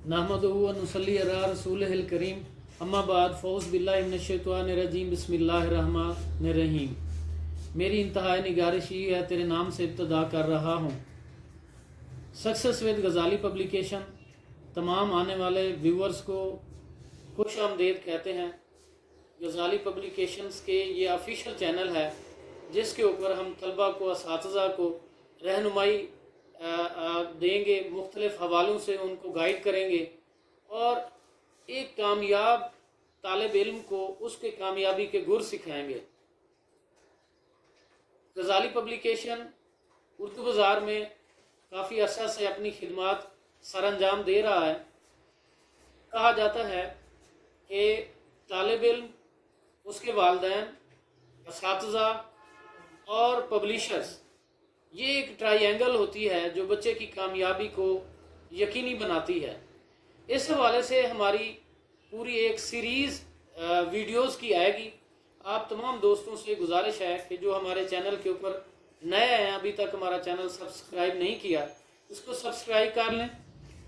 नहमदुहु व नुसल्ली अला रसूलिहिल करीम अम्मा बाद फ़ौज़ बिल्लाहि मिनश शैतानिर रजीम बिस्मिल्लाहिर रहमानिर रहीम। मेरी इंतहाई निगारिश ये है, तेरे नाम से इब्तदा कर रहा हूँ। सक्सेस विद गज़ाली पब्लिकेशन तमाम आने वाले व्यूअर्स को खुश आमदीद कहते हैं। गज़ाली पब्लिकेशंस के ये ऑफिशियल चैनल है जिसके ऊपर हम तलबा को, असातिज़ा को रहनुमाई देंगे, मुख्तलिफ़ हवालों से उनको गाइड करेंगे और एक कामयाब तालिब इल्म को उसके कामयाबी के गुर सिखाएंगे। गज़ाली पब्लिकेशन उर्दू बाज़ार में काफ़ी अरसा से अपनी खिदमात सर अंजाम दे रहा है। कहा जाता है कि तालिब इल्म, उसके वालिदैन, असातिज़ा और पब्लिशर्स, ये एक ट्रायंगल होती है जो बच्चे की कामयाबी को यकीनी बनाती है। इस हवाले से हमारी पूरी एक सीरीज़ वीडियोस की आएगी। आप तमाम दोस्तों से गुजारिश है कि जो हमारे चैनल के ऊपर नए हैं, अभी तक हमारा चैनल सब्सक्राइब नहीं किया, इसको सब्सक्राइब कर लें,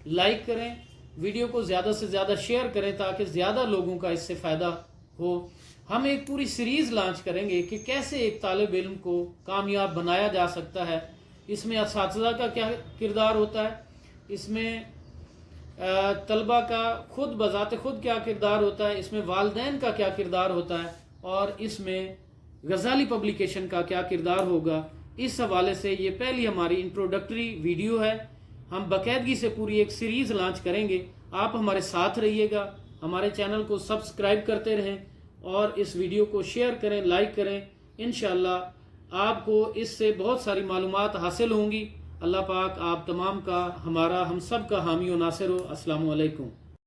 लाइक करें, वीडियो को ज़्यादा से ज़्यादा शेयर करें ताकि ज़्यादा लोगों का इससे फ़ायदा हो। हम एक पूरी सीरीज़ लॉन्च करेंगे कि कैसे एक तालिब इल्म को कामयाब बनाया जा सकता है। इसमें असातिज़ा का क्या किरदार होता है, इसमें तलबा का खुद बज़ाते खुद क्या किरदार होता है, इसमें वालिदैन का क्या किरदार होता है और इसमें गज़ाली पब्लिकेशन का क्या किरदार होगा। इस हवाले से ये पहली हमारी इंट्रोडक्टरी वीडियो है। हम बाकायदगी से पूरी एक सीरीज़ लॉन्च करेंगे। आप हमारे साथ रहिएगा, हमारे चैनल को सब्सक्राइब करते रहें और इस वीडियो को शेयर करें, लाइक करें। इंशाअल्लाह आपको इससे बहुत सारी मालूमात हासिल होंगी। अल्लाह पाक आप तमाम का, हमारा, हम सब का हामी व नासिर हो। अस्सलामु अलैकुम।